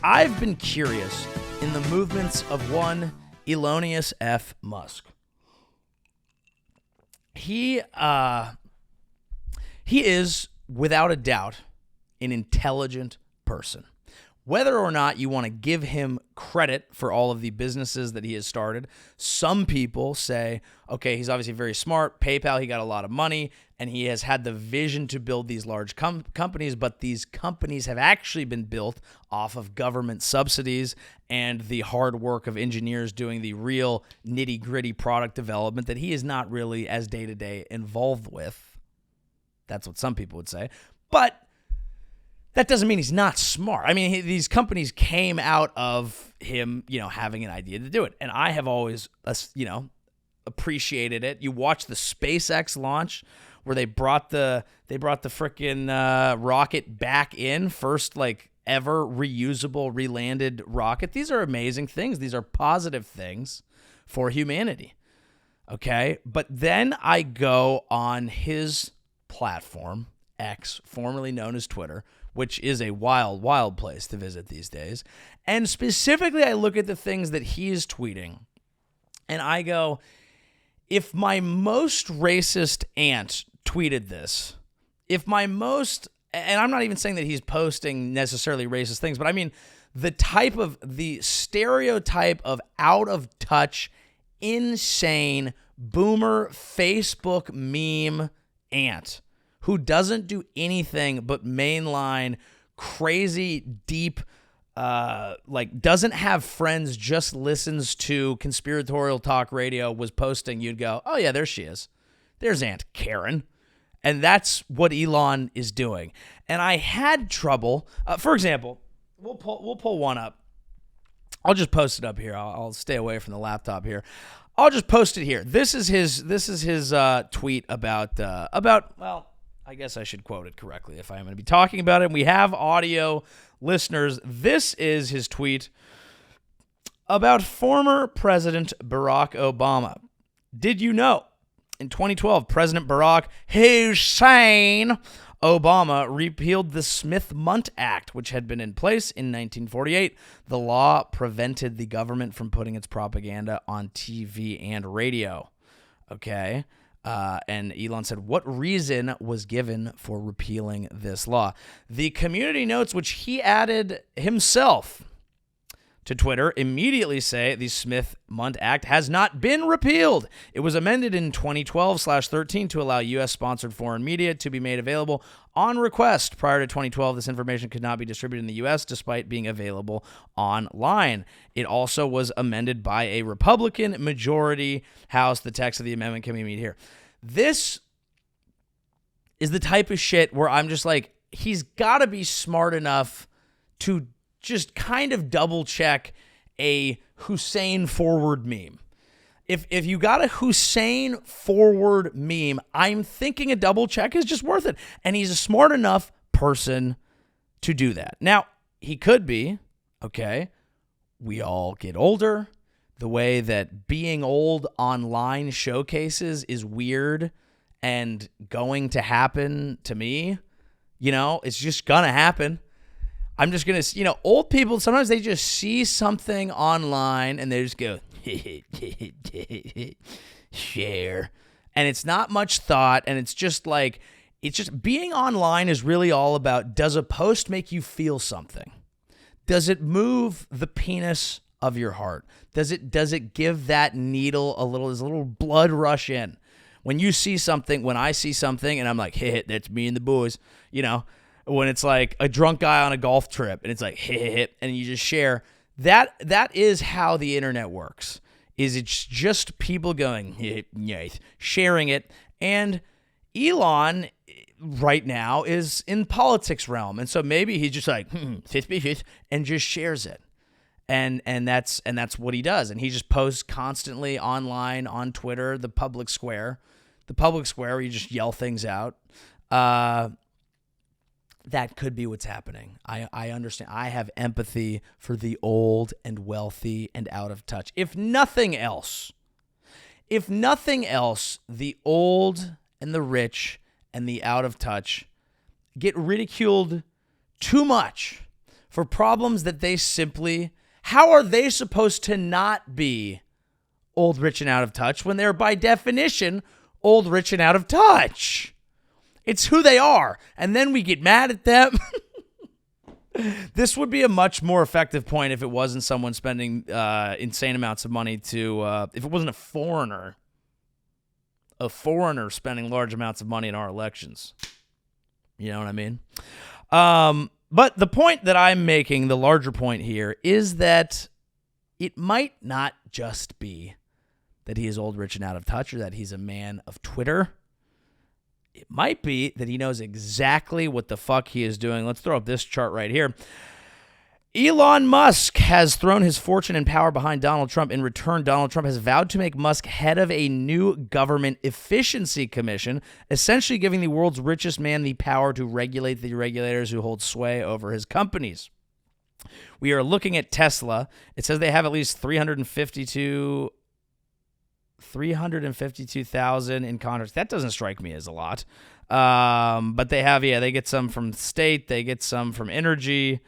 I've been curious in the movements of one Elon Musk. He is, without a doubt, an intelligent person. Whether or not you want to give him credit for all of the businesses that he has started, some people say, okay, he's obviously very smart. PayPal, he got a lot of money, and he has had the vision to build these large companies, but these companies have actually been built off of government subsidies and the hard work of engineers doing the real nitty-gritty product development that he is not really as day-to-day involved with. That's what some people would say. But that doesn't mean he's not smart. I mean, these companies came out of him, having an idea to do it. And I have always, appreciated it. You watch the SpaceX launch where they brought the frickin' rocket back in, first ever reusable relanded rocket. These are amazing things. These are positive things for humanity. Okay? But then I go on his platform, X, formerly known as Twitter, which is a wild, wild place to visit these days. And specifically, I look at the things that he is tweeting, and I go, if my most racist aunt tweeted this, and I'm not even saying that he's posting necessarily racist things, but I mean the stereotype of out of touch, insane, boomer Facebook meme aunt who doesn't do anything but mainline crazy, deep, doesn't have friends, just listens to conspiratorial talk radio, was posting, you'd go, oh yeah, there she is. There's Aunt Karen. And that's what Elon is doing. And I had trouble. For example, we'll pull one up. I'll just post it up here. I'll stay away from the laptop here. I'll just post it here. This is his tweet about well, I guess I should quote it correctly if I'm going to be talking about it. And we have audio listeners. This is his tweet about former President Barack Obama. Did you know in 2012, President Barack Hussein Obama repealed the Smith-Mundt Act, which had been in place in 1948. The law prevented the government from putting its propaganda on TV and radio. Okay. And Elon said, what reason was given for repealing this law? The community notes, which he added himself to Twitter, immediately say the Smith-Mundt Act has not been repealed. It was amended in 2012/13 to allow U.S.-sponsored foreign media to be made available on request. Prior to 2012, this information could not be distributed in the U.S. despite being available online. It also was amended by a Republican majority House. The text of the amendment can be made here. This is the type of shit where I'm just like, he's got to be smart enough to just kind of double check a Hussein forward meme. If you got a Hussein forward meme, I'm thinking a double check is just worth it. And he's a smart enough person to do that. Now, he could be, okay, we all get older. The way that being old online showcases is weird and going to happen to me, it's just going to happen. I'm just going to, old people, sometimes they just see something online and they just go, share. And it's not much thought. And it's just being online is really all about, does a post make you feel something? Does it move the penis of your heart? Does it give that needle a little blood rush in? When you see something, when I see something and I'm like, hey, that's me and the boys, when it's like a drunk guy on a golf trip and it's like, hey, and you just share, that is how the internet works. It's just people going, hey, sharing it. And Elon right now is in politics realm. And so maybe he's just like, suspicious, and just shares it. And that's what he does. And he just posts constantly online on Twitter, the public square where you just yell things out. That could be what's happening. I understand. I have empathy for the old and wealthy and out of touch. If nothing else, the old and the rich and the out of touch get ridiculed too much for problems that they simply, how are they supposed to not be old, rich, and out of touch when they're by definition old, rich, and out of touch? It's who they are. And then we get mad at them. This would be a much more effective point if it wasn't someone spending insane amounts of money to, if it wasn't a foreigner spending large amounts of money in our elections. You know what I mean? But the point that I'm making, the larger point here, is that it might not just be that he is old, rich, and out of touch, or that he's a man of Twitter. It might be that he knows exactly what the fuck he is doing. Let's throw up this chart right here. Elon Musk has thrown his fortune and power behind Donald Trump. In return, Donald Trump has vowed to make Musk head of a new government efficiency commission, essentially giving the world's richest man the power to regulate the regulators who hold sway over his companies. We are looking at Tesla. It says they have at least 352,000 in contracts. That doesn't strike me as a lot. But they have, they get some from state. They get some from energy.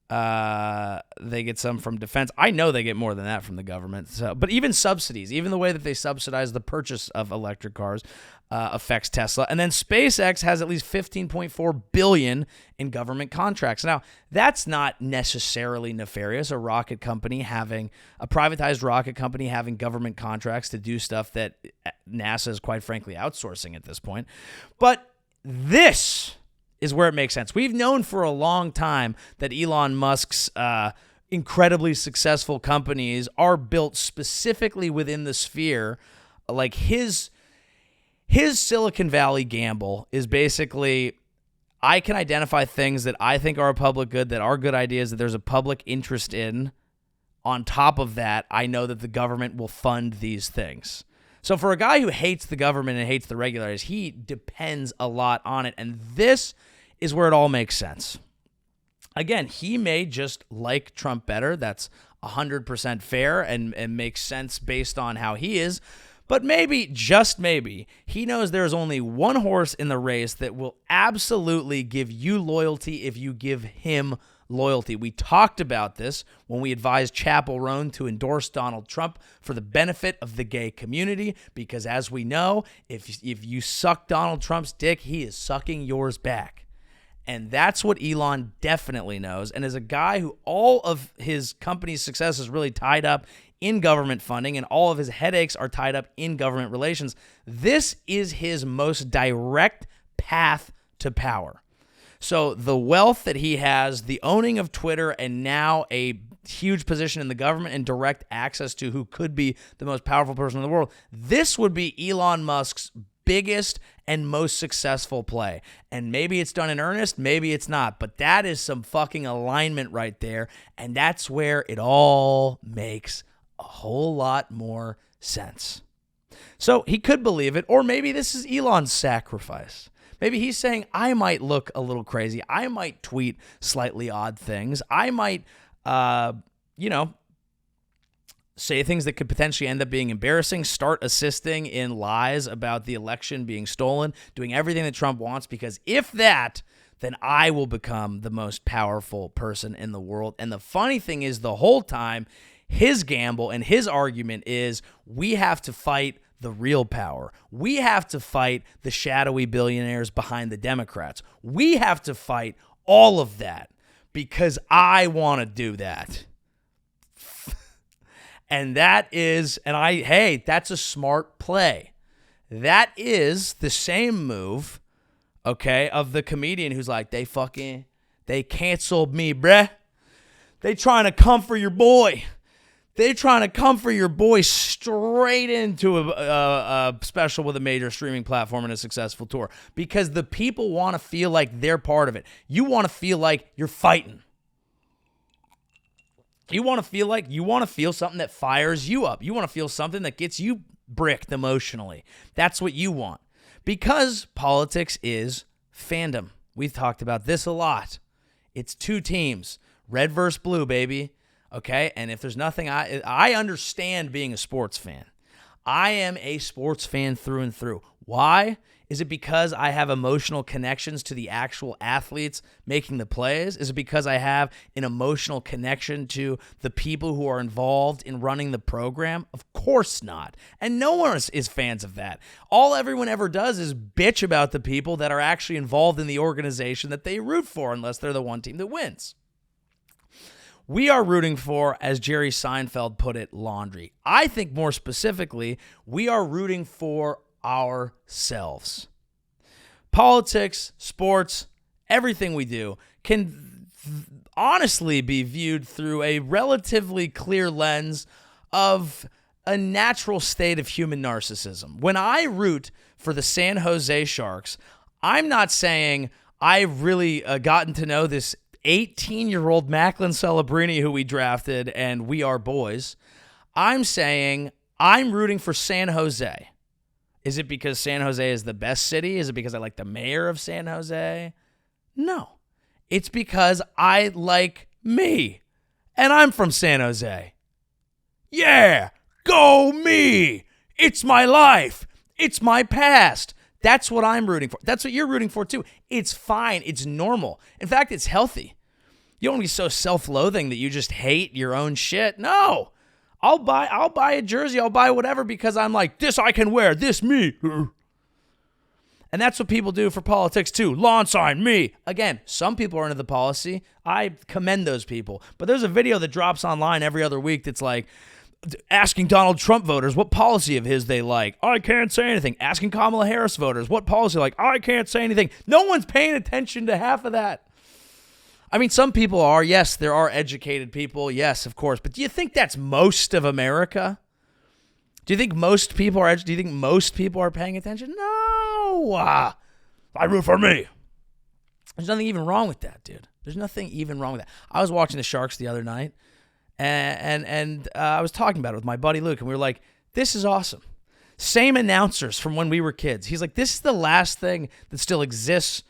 They get some from defense. I know they get more than that from the government. So, but even subsidies, even the way that they subsidize the purchase of electric cars affects Tesla. And then SpaceX has at least $15.4 billion in government contracts. Now, that's not necessarily nefarious. A privatized rocket company having government contracts to do stuff that NASA is quite frankly outsourcing at this point. But this is where it makes sense. We've known for a long time that Elon Musk's incredibly successful companies are built specifically within the sphere. Like his Silicon Valley gamble is basically, I can identify things that I think are a public good, that are good ideas, that there's a public interest in. On top of that, I know that the government will fund these things. So for a guy who hates the government and hates the regulators, he depends a lot on it. And this is where it all makes sense. Again, he may just like Trump better. That's 100% fair and makes sense based on how he is. But maybe, just maybe, he knows there's only one horse in the race that will absolutely give you loyalty if you give him loyalty. We talked about this when we advised Chappell Roan to endorse Donald Trump for the benefit of the gay community, because as we know, if you suck Donald Trump's dick, he is sucking yours back. And that's what Elon definitely knows. And as a guy who all of his company's success is really tied up in government funding and all of his headaches are tied up in government relations, this is his most direct path to power. So the wealth that he has, the owning of Twitter, and now a huge position in the government and direct access to who could be the most powerful person in the world, this would be Elon Musk's biggest and most successful play. And maybe it's done in earnest, maybe it's not, but that is some fucking alignment right there, and that's where it all makes a whole lot more sense. So he could believe it, or maybe this is Elon's sacrifice. Maybe he's saying, I might look a little crazy. I might tweet slightly odd things. I might, say things that could potentially end up being embarrassing, start assisting in lies about the election being stolen, doing everything that Trump wants, because if that, then I will become the most powerful person in the world. And the funny thing is, the whole time, his gamble and his argument is, we have to fight the real power. We have to fight the shadowy billionaires behind the Democrats. We have to fight all of that because I want to do that. And that's a smart play. That is the same move, okay, of the comedian who's like, they canceled me, bruh. They trying to come for your boy. They're trying to come for your boy straight into a special with a major streaming platform and a successful tour, because the people want to feel like they're part of it. You want to feel like you're fighting. You want to feel something that fires you up. You want to feel something that gets you bricked emotionally. That's what you want, because politics is fandom. We've talked about this a lot. It's two teams, red versus blue, baby. Okay, and if there's nothing, I understand being a sports fan. I am a sports fan through and through. Why? Is it because I have emotional connections to the actual athletes making the plays? Is it because I have an emotional connection to the people who are involved in running the program? Of course not. And no one is fans of that. All everyone ever does is bitch about the people that are actually involved in the organization that they root for, unless they're the one team that wins. We are rooting for, as Jerry Seinfeld put it, laundry. I think more specifically, we are rooting for ourselves. Politics, sports, everything we do can honestly be viewed through a relatively clear lens of a natural state of human narcissism. When I root for the San Jose Sharks, I'm not saying I've really gotten to know this 18-year-old Macklin Celebrini who we drafted and we are boys. I'm saying I'm rooting for San Jose. Is it because San Jose is the best city? Is it because I like the mayor of San Jose? No. It's because I like me. And I'm from San Jose. Yeah, go me. It's my life. It's my past. That's what I'm rooting for. That's what you're rooting for too. It's fine. It's normal. In fact, it's healthy. You don't want to be so self-loathing that you just hate your own shit. No. I'll buy a jersey, I'll buy whatever because I'm like, this I can wear, this me. And that's what people do for politics too. Lawn sign, me. Again, some people are into the policy. I commend those people. But there's a video that drops online every other week that's like, asking Donald Trump voters what policy of his they like. I can't say anything. Asking Kamala Harris voters what policy like. I can't say anything. No one's paying attention to half of that. I mean, some people are. Yes, there are educated people. Yes, of course. But do you think that's most of America? Do you think most people are? Do you think most people are paying attention? No. I root for me. There's nothing even wrong with that, dude. There's nothing even wrong with that. I was watching the Sharks the other night, and I was talking about it with my buddy Luke, and we were like, "This is awesome." Same announcers from when we were kids. He's like, "This is the last thing that still exists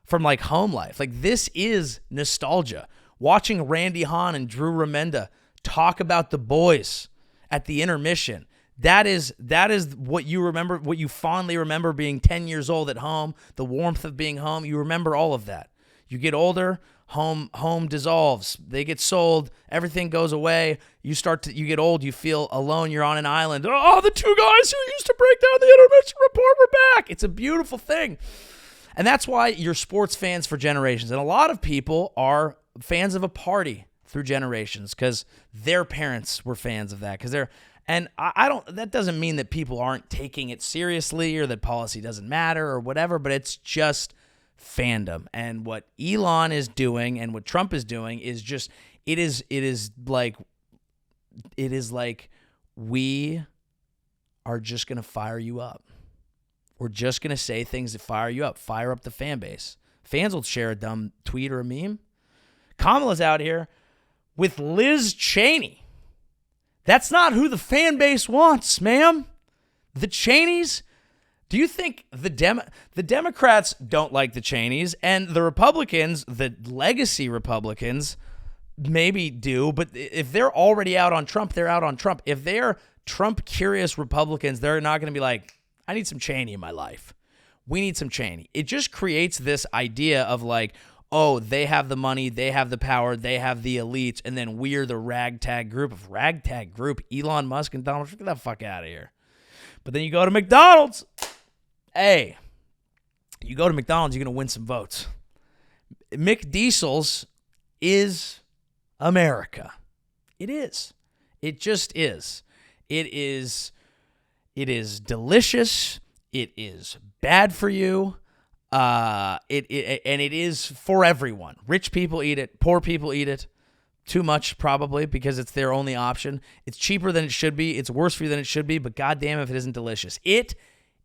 from like home life. Like this is nostalgia." Watching Randy Hahn and Drew Remenda talk about the boys at the intermission. That is what you remember, what you fondly remember being 10 years old at home, the warmth of being home. You remember all of that. You get older, home dissolves. They get sold, everything goes away. You get old, you feel alone, you're on an island. Oh, the two guys who used to break down the intermission report were back. It's a beautiful thing. And that's why you're sports fans for generations. And a lot of people are fans of a party through generations because their parents were fans of that. That doesn't mean that people aren't taking it seriously or that policy doesn't matter or whatever, but it's just fandom. And what Elon is doing and what Trump is doing is just, it is like we are just going to fire you up. We're just going to say things that fire you up, fire up the fan base. Fans will share a dumb tweet or a meme. Kamala's out here with Liz Cheney. That's not who the fan base wants, ma'am. The Cheneys, do you think the Democrats don't like the Cheneys, and the Republicans, the legacy Republicans, maybe do, but if they're already out on Trump, they're out on Trump. If they're Trump-curious Republicans, they're not going to be like, I need some Cheney in my life. We need some Cheney. It just creates this idea of like, oh, they have the money, they have the power, they have the elites, and then we're the ragtag group. Elon Musk and Donald Trump, get the fuck out of here. But then you go to McDonald's. Hey, you go to McDonald's, you're going to win some votes. McDiesels is America. It is. It just is. It is delicious. It is bad for you. And it is for everyone. Rich people eat it. Poor people eat it. Too much, probably, because it's their only option. It's cheaper than it should be. It's worse for you than it should be, but goddamn if it isn't delicious. It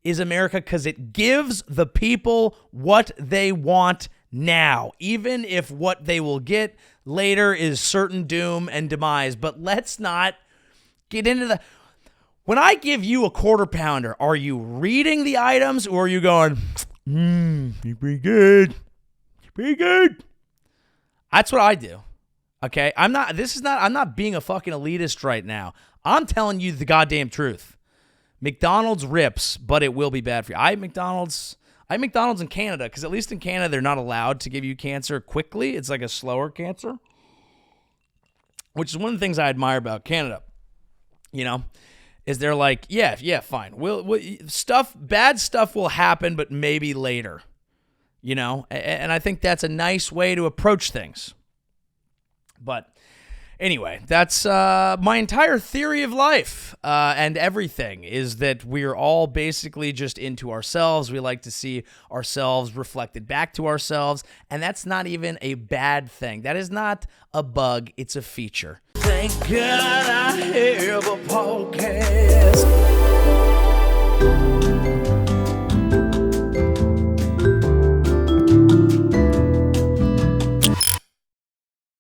is America because it gives the people what they want now, even if what they will get later is certain doom and demise. But let's not get into the... When I give you a quarter pounder, are you reading the items or are you going, you're pretty good. You're pretty good. That's what I do. Okay? I'm not being a fucking elitist right now. I'm telling you the goddamn truth. McDonald's rips, but it will be bad for you. I eat McDonald's. I like McDonald's in Canada because at least in Canada they're not allowed to give you cancer quickly. It's like a slower cancer, which is one of the things I admire about Canada. You know, is they're like, yeah, fine. Bad stuff will happen, but maybe later. You know, and I think that's a nice way to approach things. But anyway, that's my entire theory of life and everything is that we're all basically just into ourselves. We like to see ourselves reflected back to ourselves, and that's not even a bad thing. That is not a bug. It's a feature. Thank God